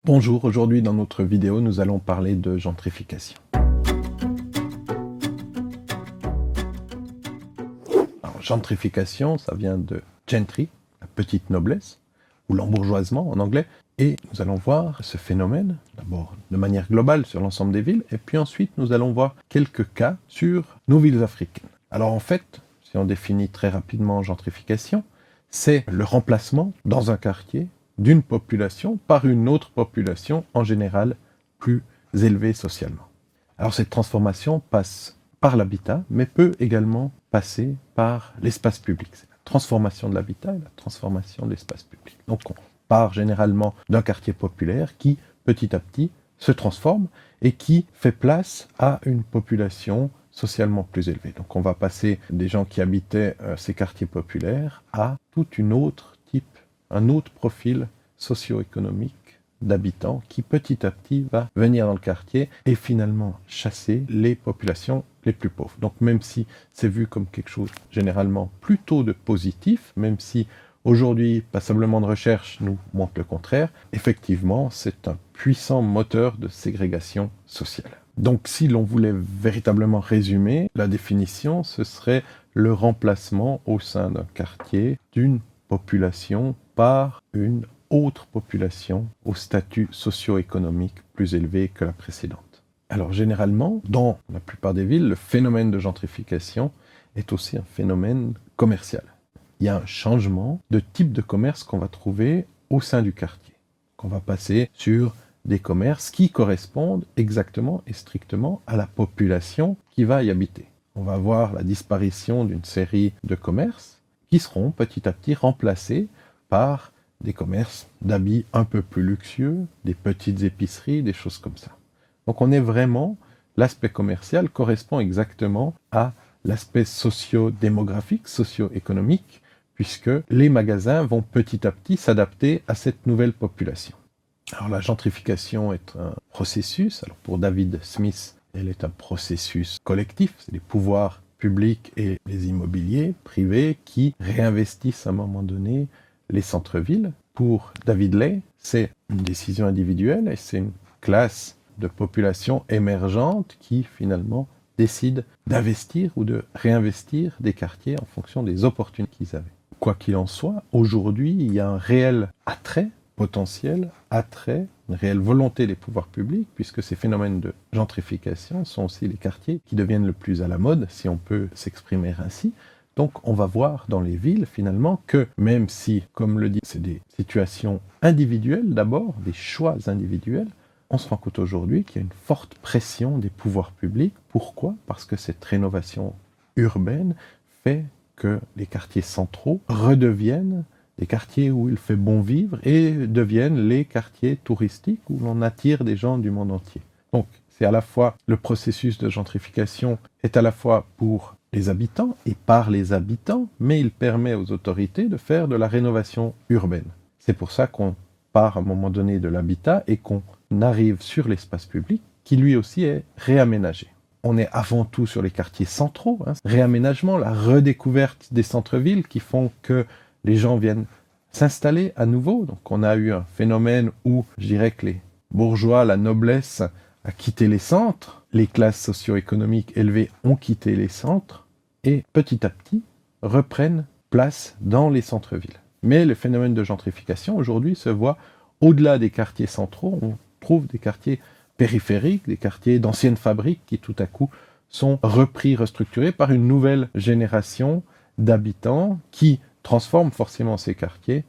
Bonjour, aujourd'hui dans notre vidéo, nous allons parler de gentrification. Alors, gentrification, ça vient de gentry, la petite noblesse, ou l'embourgeoisement en anglais, et nous allons voir ce phénomène, d'abord de manière globale sur l'ensemble des villes, et puis ensuite nous allons voir quelques cas sur nos villes africaines. Alors en fait, si on définit très rapidement gentrification, c'est le remplacement dans un quartier d'une population par une autre population, en général plus élevée socialement. Alors cette transformation passe par l'habitat, mais peut également passer par l'espace public. C'est la transformation de l'habitat et la transformation de l'espace public. Donc on part généralement d'un quartier populaire qui, petit à petit, se transforme et qui fait place à une population socialement plus élevée. Donc on va passer des gens qui habitaient ces quartiers populaires à tout un autre profil socio-économique d'habitants qui petit à petit va venir dans le quartier et finalement chasser les populations les plus pauvres. Donc même si c'est vu comme quelque chose généralement plutôt de positif, même si aujourd'hui passablement de recherche nous montre le contraire, effectivement c'est un puissant moteur de ségrégation sociale. Donc si l'on voulait véritablement résumer, la définition ce serait le remplacement au sein d'un quartier d'une population par une autre population au statut socio-économique plus élevé que la précédente. Alors généralement, dans la plupart des villes, le phénomène de gentrification est aussi un phénomène commercial. Il y a un changement de type de commerce qu'on va trouver au sein du quartier. Qu'on va passer sur des commerces qui correspondent exactement et strictement à la population qui va y habiter. On va voir la disparition d'une série de commerces qui seront petit à petit remplacés par des commerces d'habits un peu plus luxueux, des petites épiceries, des choses comme ça. Donc on est vraiment, l'aspect commercial correspond exactement à l'aspect socio-démographique, socio-économique, puisque les magasins vont petit à petit s'adapter à cette nouvelle population. Alors la gentrification est un processus, alors pour David Smith, elle est un processus collectif, c'est les pouvoirs publics et les immobiliers privés qui réinvestissent à un moment donné les centres-villes. Pour David Ley, c'est une décision individuelle et c'est une classe de population émergente qui finalement décide d'investir ou de réinvestir des quartiers en fonction des opportunités qu'ils avaient. Quoi qu'il en soit, aujourd'hui, il y a un réel attrait potentiel, une réelle volonté des pouvoirs publics, puisque ces phénomènes de gentrification sont aussi les quartiers qui deviennent le plus à la mode, si on peut s'exprimer ainsi. Donc on va voir dans les villes finalement que même si, comme le dit, c'est des situations individuelles d'abord, des choix individuels, on se rend compte aujourd'hui qu'il y a une forte pression des pouvoirs publics. Pourquoi ? Parce que cette rénovation urbaine fait que les quartiers centraux redeviennent des quartiers où il fait bon vivre et deviennent les quartiers touristiques où l'on attire des gens du monde entier. Donc c'est à la fois, le processus de gentrification est à la fois pour les habitants et par les habitants, mais il permet aux autorités de faire de la rénovation urbaine. C'est pour ça qu'on part à un moment donné de l'habitat et qu'on arrive sur l'espace public qui lui aussi est réaménagé. On est avant tout sur les quartiers centraux, réaménagement, la redécouverte des centres-villes qui font que les gens viennent s'installer à nouveau. Donc on a eu un phénomène où je dirais que les bourgeois, la noblesse a quitté les centres, les classes socio-économiques élevées ont quitté les centres et petit à petit reprennent place dans les centres-villes. Mais le phénomène de gentrification aujourd'hui se voit au-delà des quartiers centraux. On trouve des quartiers périphériques, des quartiers d'anciennes fabriques qui tout à coup sont repris, restructurés par une nouvelle génération d'habitants qui transforment forcément ces quartiers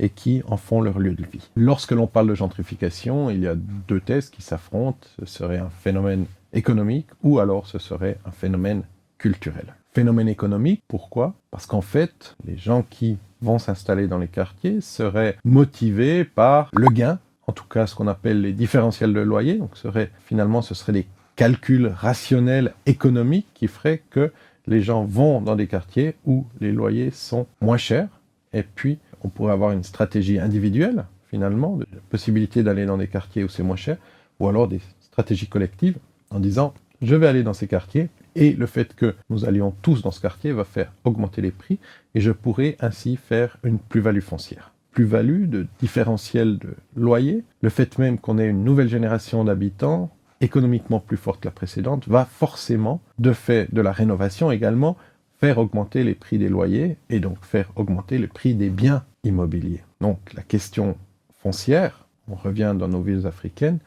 et qui en font leur lieu de vie. Lorsque l'on parle de gentrification, il y a deux thèses qui s'affrontent. Ce serait un phénomène économique ou alors ce serait un phénomène culturel. Phénomène économique, pourquoi ? Parce qu'en fait, les gens qui vont s'installer dans les quartiers seraient motivés par le gain, en tout cas ce qu'on appelle les différentiels de loyer. Donc ce serait des calculs rationnels économiques qui feraient que les gens vont dans des quartiers où les loyers sont moins chers. Et puis, on pourrait avoir une stratégie individuelle, finalement, de la possibilité d'aller dans des quartiers où c'est moins cher, ou alors des stratégies collectives en disant « je vais aller dans ces quartiers » et le fait que nous allions tous dans ce quartier va faire augmenter les prix et je pourrais ainsi faire une plus-value foncière. plus-value, de différentiel de loyer. Le fait même qu'on ait une nouvelle génération d'habitants, économiquement plus forte que la précédente, va forcément, de fait de la rénovation également, faire augmenter les prix des loyers et donc faire augmenter le prix des biens immobiliers. Donc la question foncière, on revient dans nos villes africaines,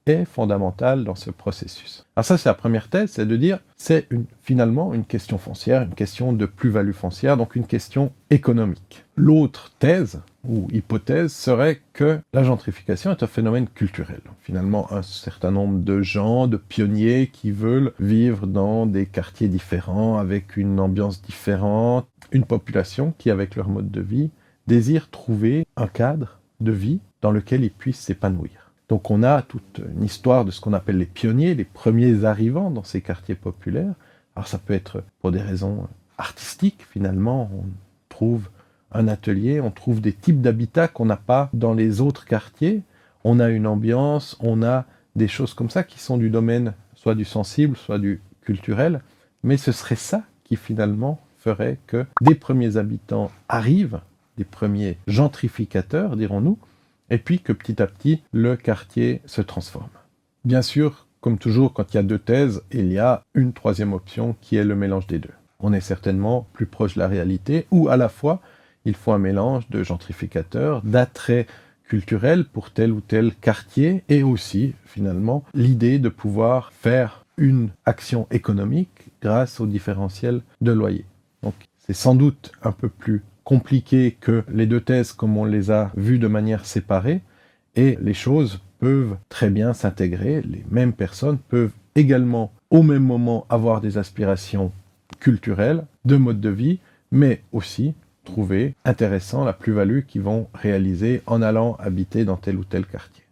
est fondamentale dans ce processus. Alors ça, c'est la première thèse, c'est de dire c'est finalement une question foncière, une question de plus-value foncière, donc une question économique. L'autre thèse ou hypothèse serait que la gentrification est un phénomène culturel. Finalement, un certain nombre de gens, de pionniers qui veulent vivre dans des quartiers différents, avec une ambiance différente, une population qui, avec leur mode de vie, désire trouver un cadre de vie dans lequel ils puissent s'épanouir. Donc on a toute une histoire de ce qu'on appelle les pionniers, les premiers arrivants dans ces quartiers populaires. Alors ça peut être pour des raisons artistiques, finalement, on trouve un atelier, on trouve des types d'habitats qu'on n'a pas dans les autres quartiers. On a une ambiance, on a des choses comme ça qui sont du domaine soit du sensible, soit du culturel. Mais ce serait ça qui finalement ferait que des premiers habitants arrivent, des premiers gentrificateurs, dirons-nous, et puis que petit à petit, le quartier se transforme. Bien sûr, comme toujours, quand il y a deux thèses, il y a une troisième option qui est le mélange des deux. On est certainement plus proche de la réalité, où à la fois, il faut un mélange de gentrificateurs, d'attraits culturels pour tel ou tel quartier, et aussi, finalement, l'idée de pouvoir faire une action économique grâce au différentiel de loyer. Donc, c'est sans doute un peu plus compliqué que les deux thèses comme on les a vues de manière séparée, et les choses peuvent très bien s'intégrer. Les mêmes personnes peuvent également, au même moment, avoir des aspirations culturelles, de mode de vie, mais aussi trouver intéressant la plus-value qu'ils vont réaliser en allant habiter dans tel ou tel quartier.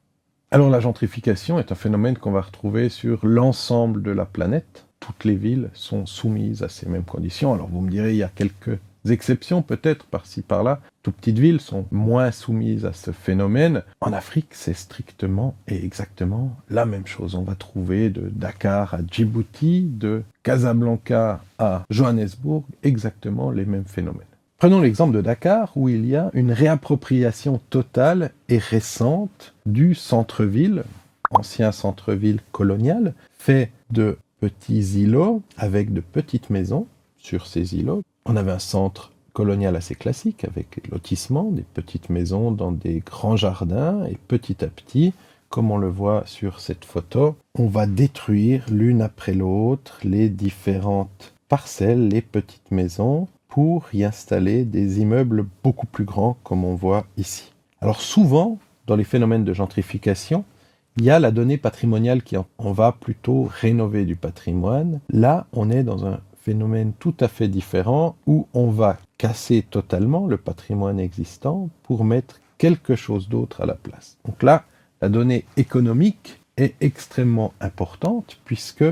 Alors la gentrification est un phénomène qu'on va retrouver sur l'ensemble de la planète. Toutes les villes sont soumises à ces mêmes conditions. Alors vous me direz, il y a quelques exceptions peut-être par-ci par-là. Toutes petites villes sont moins soumises à ce phénomène. En Afrique, c'est strictement et exactement la même chose. On va trouver de Dakar à Djibouti, de Casablanca à Johannesburg, exactement les mêmes phénomènes. Prenons l'exemple de Dakar, où il y a une réappropriation totale et récente du centre-ville, ancien centre-ville colonial, fait de petits îlots avec de petites maisons sur ces îlots. On avait un centre colonial assez classique, avec lotissement, des petites maisons dans des grands jardins, et petit à petit, comme on le voit sur cette photo, on va détruire l'une après l'autre les différentes parcelles, les petites maisons, pour y installer des immeubles beaucoup plus grands, comme on voit ici. Alors souvent, dans les phénomènes de gentrification, il y a la donnée patrimoniale on va plutôt rénover du patrimoine. Là, on est dans un phénomène tout à fait différent où on va casser totalement le patrimoine existant pour mettre quelque chose d'autre à la place. Donc là, la donnée économique est extrêmement importante puisque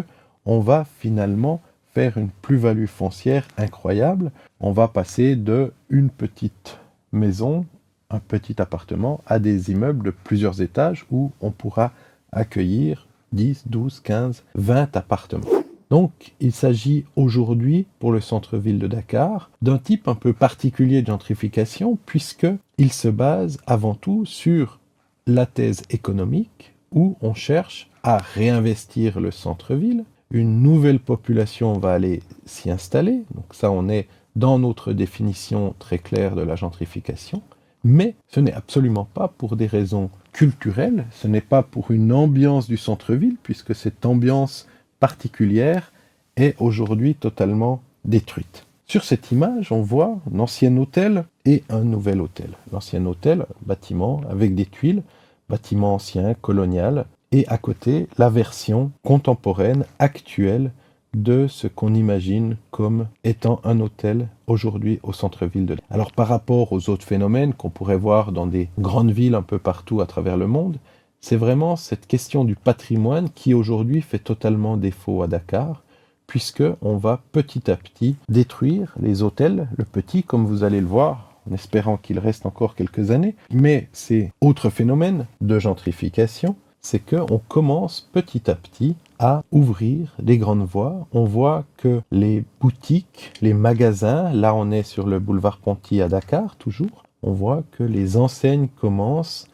on va finalement faire une plus-value foncière incroyable. On va passer de une petite maison, un petit appartement, à des immeubles de plusieurs étages où on pourra accueillir 10, 12, 15, 20 appartements. Donc, il s'agit aujourd'hui, pour le centre-ville de Dakar, d'un type un peu particulier de gentrification, puisqu'il se base avant tout sur la thèse économique, où on cherche à réinvestir le centre-ville. Une nouvelle population va aller s'y installer, donc ça on est dans notre définition très claire de la gentrification, mais ce n'est absolument pas pour des raisons culturelles, ce n'est pas pour une ambiance du centre-ville, puisque cette ambiance particulière est aujourd'hui totalement détruite. Sur cette image, on voit un ancien hôtel et un nouvel hôtel. L'ancien hôtel, bâtiment avec des tuiles, bâtiment ancien, colonial, et à côté, la version contemporaine, actuelle, de ce qu'on imagine comme étant un hôtel aujourd'hui au centre-ville de Dakar. Alors par rapport aux autres phénomènes qu'on pourrait voir dans des grandes villes un peu partout à travers le monde, c'est vraiment cette question du patrimoine qui aujourd'hui fait totalement défaut à Dakar, puisqu'on va petit à petit détruire les hôtels, le petit, comme vous allez le voir, en espérant qu'il reste encore quelques années. Mais c'est autre phénomène de gentrification, c'est qu'on commence petit à petit à ouvrir les grandes voies. On voit que les boutiques, les magasins, là on est sur le boulevard Ponty à Dakar toujours, on voit que les enseignes commencent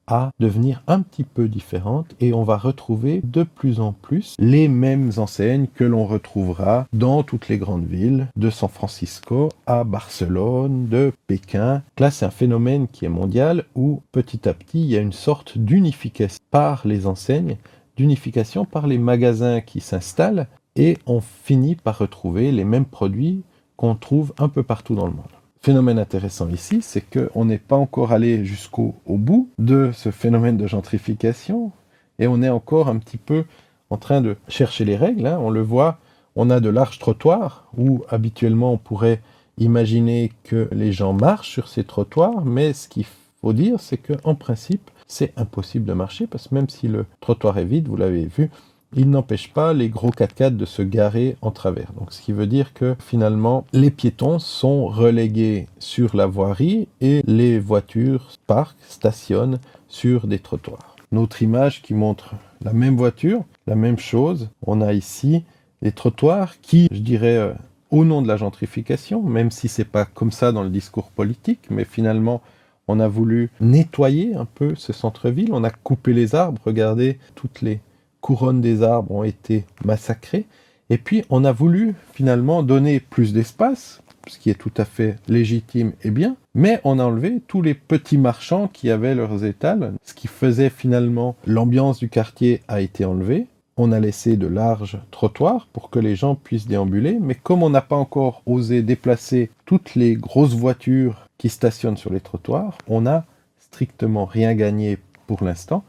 à devenir un petit peu différentes et on va retrouver de plus en plus les mêmes enseignes que l'on retrouvera dans toutes les grandes villes, de San Francisco à Barcelone, de Pékin. Là, c'est un phénomène qui est mondial où petit à petit, il y a une sorte d'unification par les enseignes, d'unification par les magasins qui s'installent et on finit par retrouver les mêmes produits qu'on trouve un peu partout dans le monde. Phénomène intéressant ici, c'est qu'on n'est pas encore allé jusqu'au bout de ce phénomène de gentrification et on est encore un petit peu en train de chercher les règles. On le voit, on a de larges trottoirs où habituellement on pourrait imaginer que les gens marchent sur ces trottoirs, mais ce qu'il faut dire, c'est qu'en principe, c'est impossible de marcher parce que même si le trottoir est vide, vous l'avez vu, il n'empêche pas les gros 4x4 de se garer en travers. Donc, ce qui veut dire que finalement, les piétons sont relégués sur la voirie et les voitures parquent, stationnent sur des trottoirs. Une autre image qui montre la même voiture, la même chose. On a ici les trottoirs qui, je dirais, au nom de la gentrification, même si c'est pas comme ça dans le discours politique, mais finalement, on a voulu nettoyer un peu ce centre-ville. On a coupé les arbres. Regardez toutes les couronnes des arbres ont été massacrées. Et puis, on a voulu finalement donner plus d'espace, ce qui est tout à fait légitime et bien, mais on a enlevé tous les petits marchands qui avaient leurs étals. Ce qui faisait finalement l'ambiance du quartier a été enlevé. On a laissé de larges trottoirs pour que les gens puissent déambuler, mais comme on n'a pas encore osé déplacer toutes les grosses voitures qui stationnent sur les trottoirs, on n'a strictement rien gagné pour l'instant.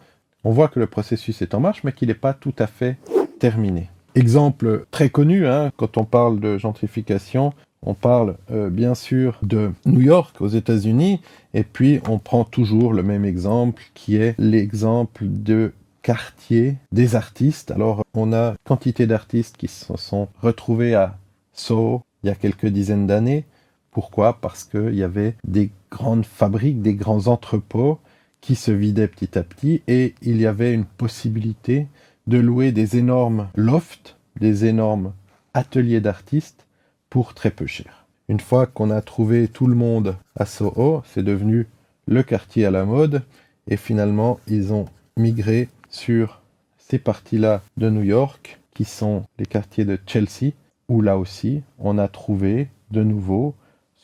On voit que le processus est en marche, mais qu'il n'est pas tout à fait terminé. Exemple très connu, quand on parle de gentrification, on parle bien sûr de New York aux États-Unis, et puis on prend toujours le même exemple, qui est l'exemple de quartier des artistes. Alors, on a quantité d'artistes qui se sont retrouvés à Soho il y a quelques dizaines d'années. Pourquoi ? Parce qu'il y avait des grandes fabriques, des grands entrepôts qui se vidaient petit à petit et il y avait une possibilité de louer des énormes lofts, des énormes ateliers d'artistes pour très peu cher. Une fois qu'on a trouvé tout le monde à Soho, c'est devenu le quartier à la mode et finalement ils ont migré sur ces parties-là de New York qui sont les quartiers de Chelsea où là aussi on a trouvé de nouveau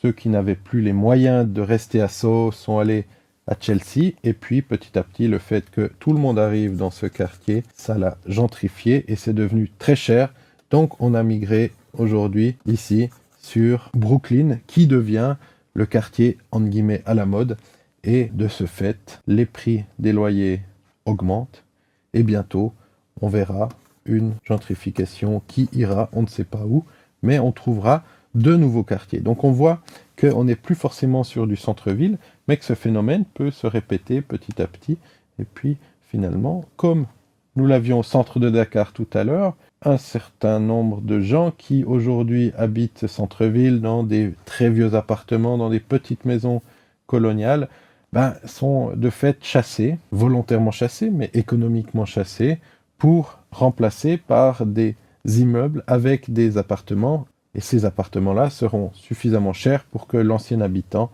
ceux qui n'avaient plus les moyens de rester à Soho sont allés à Chelsea, et puis petit à petit, le fait que tout le monde arrive dans ce quartier, ça l'a gentrifié et c'est devenu très cher. Donc on a migré aujourd'hui ici sur Brooklyn, qui devient le quartier entre guillemets à la mode, et de ce fait, les prix des loyers augmentent, et bientôt, on verra une gentrification qui ira, on ne sait pas où, mais on trouvera de nouveaux quartiers. Donc on voit qu'on n'est plus forcément sur du centre-ville, mais que ce phénomène peut se répéter petit à petit. Et puis finalement, comme nous l'avions au centre de Dakar tout à l'heure, un certain nombre de gens qui aujourd'hui habitent ce centre-ville dans des très vieux appartements, dans des petites maisons coloniales, sont de fait chassés, volontairement chassés, mais économiquement chassés, pour remplacer par des immeubles avec des appartements. Et ces appartements-là seront suffisamment chers pour que l'ancien habitant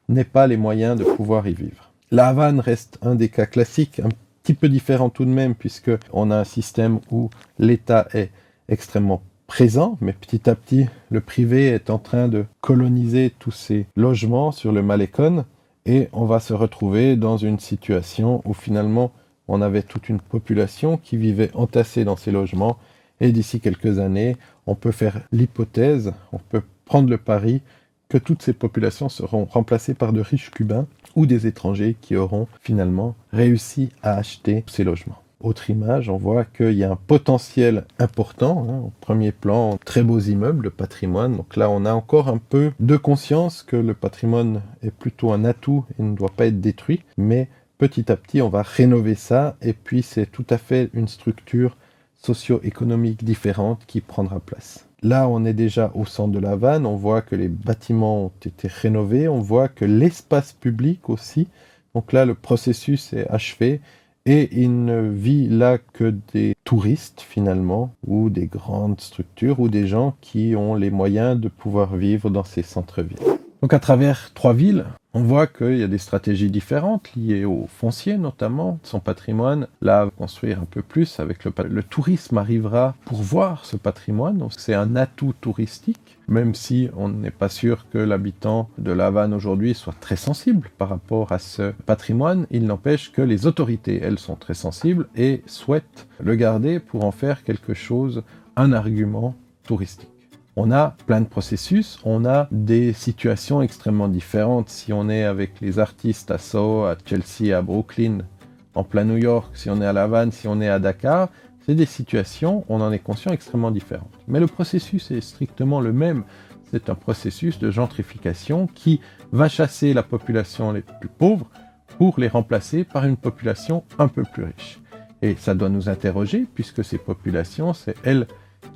n'ait pas les moyens de pouvoir y vivre. La Havane reste un des cas classiques, un petit peu différent tout de même, puisqu'on a un système où l'État est extrêmement présent, mais petit à petit, le privé est en train de coloniser tous ces logements sur le Malecón, et on va se retrouver dans une situation où finalement, on avait toute une population qui vivait entassée dans ces logements, et d'ici quelques années, on peut faire l'hypothèse, on peut prendre le pari que toutes ces populations seront remplacées par de riches Cubains ou des étrangers qui auront finalement réussi à acheter ces logements. Autre image, on voit qu'il y a un potentiel important, au premier plan, très beaux immeubles, le patrimoine. Donc là, on a encore un peu de conscience que le patrimoine est plutôt un atout et ne doit pas être détruit, mais petit à petit, on va rénover ça, et puis c'est tout à fait une structure socio-économique différente qui prendra place. Là, on est déjà au centre de la Havane, on voit que les bâtiments ont été rénovés, on voit que l'espace public aussi, donc là, le processus est achevé, et il ne vit là que des touristes, finalement, ou des grandes structures, ou des gens qui ont les moyens de pouvoir vivre dans ces centres-villes. Donc à travers 3 villes, On voit qu'il y a des stratégies différentes liées au foncier notamment, son patrimoine. Là, construire un peu plus avec le tourisme arrivera pour voir ce patrimoine. Donc, c'est un atout touristique, même si on n'est pas sûr que l'habitant de La Havane aujourd'hui soit très sensible par rapport à ce patrimoine. Il n'empêche que les autorités, elles, sont très sensibles et souhaitent le garder pour en faire quelque chose, un argument touristique. On a plein de processus, on a des situations extrêmement différentes. Si on est avec les artistes à Soho, à Chelsea, à Brooklyn, en plein New York, si on est à La Havane, si on est à Dakar, c'est des situations, on en est conscient, extrêmement différentes. Mais le processus est strictement le même. C'est un processus de gentrification qui va chasser la population les plus pauvres pour les remplacer par une population un peu plus riche. Et ça doit nous interroger, puisque ces populations, c'est elles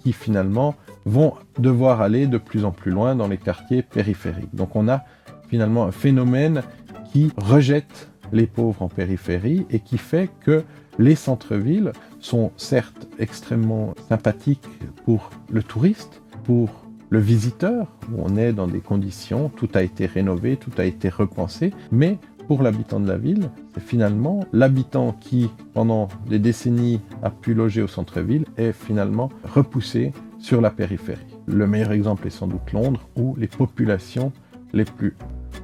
qui finalement vont devoir aller de plus en plus loin dans les quartiers périphériques. Donc on a finalement un phénomène qui rejette les pauvres en périphérie et qui fait que les centres-villes sont certes extrêmement sympathiques pour le touriste, pour le visiteur, où on est dans des conditions, tout a été rénové, tout a été repensé, mais pour l'habitant de la ville, c'est finalement l'habitant qui, pendant des décennies, a pu loger au centre-ville, est finalement repoussé sur la périphérie. Le meilleur exemple est sans doute Londres, où les populations les plus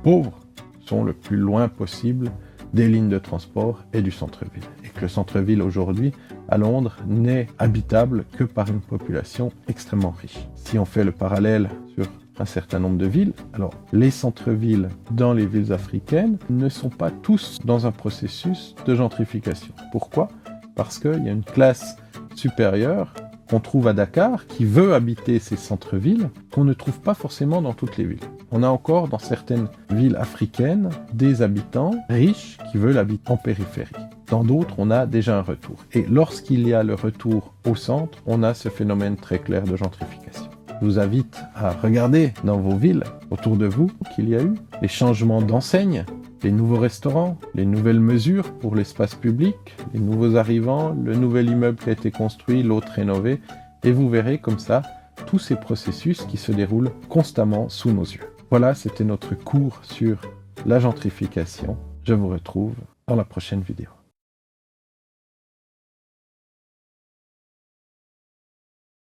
pauvres sont le plus loin possible des lignes de transport et du centre-ville. Et que le centre-ville aujourd'hui, à Londres, n'est habitable que par une population extrêmement riche. Si on fait le parallèle sur un certain nombre de villes. Alors, les centres-villes dans les villes africaines ne sont pas tous dans un processus de gentrification. Pourquoi ? Parce qu'il y a une classe supérieure qu'on trouve à Dakar qui veut habiter ces centres-villes qu'on ne trouve pas forcément dans toutes les villes. On a encore dans certaines villes africaines des habitants riches qui veulent habiter en périphérie. Dans d'autres, on a déjà un retour. Et lorsqu'il y a le retour au centre, on a ce phénomène très clair de gentrification. Je vous invite à regarder dans vos villes, autour de vous, qu'il y a eu les changements d'enseignes, les nouveaux restaurants, les nouvelles mesures pour l'espace public, les nouveaux arrivants, le nouvel immeuble qui a été construit, l'autre rénové, et vous verrez comme ça tous ces processus qui se déroulent constamment sous nos yeux. Voilà, c'était notre cours sur la gentrification. Je vous retrouve dans la prochaine vidéo.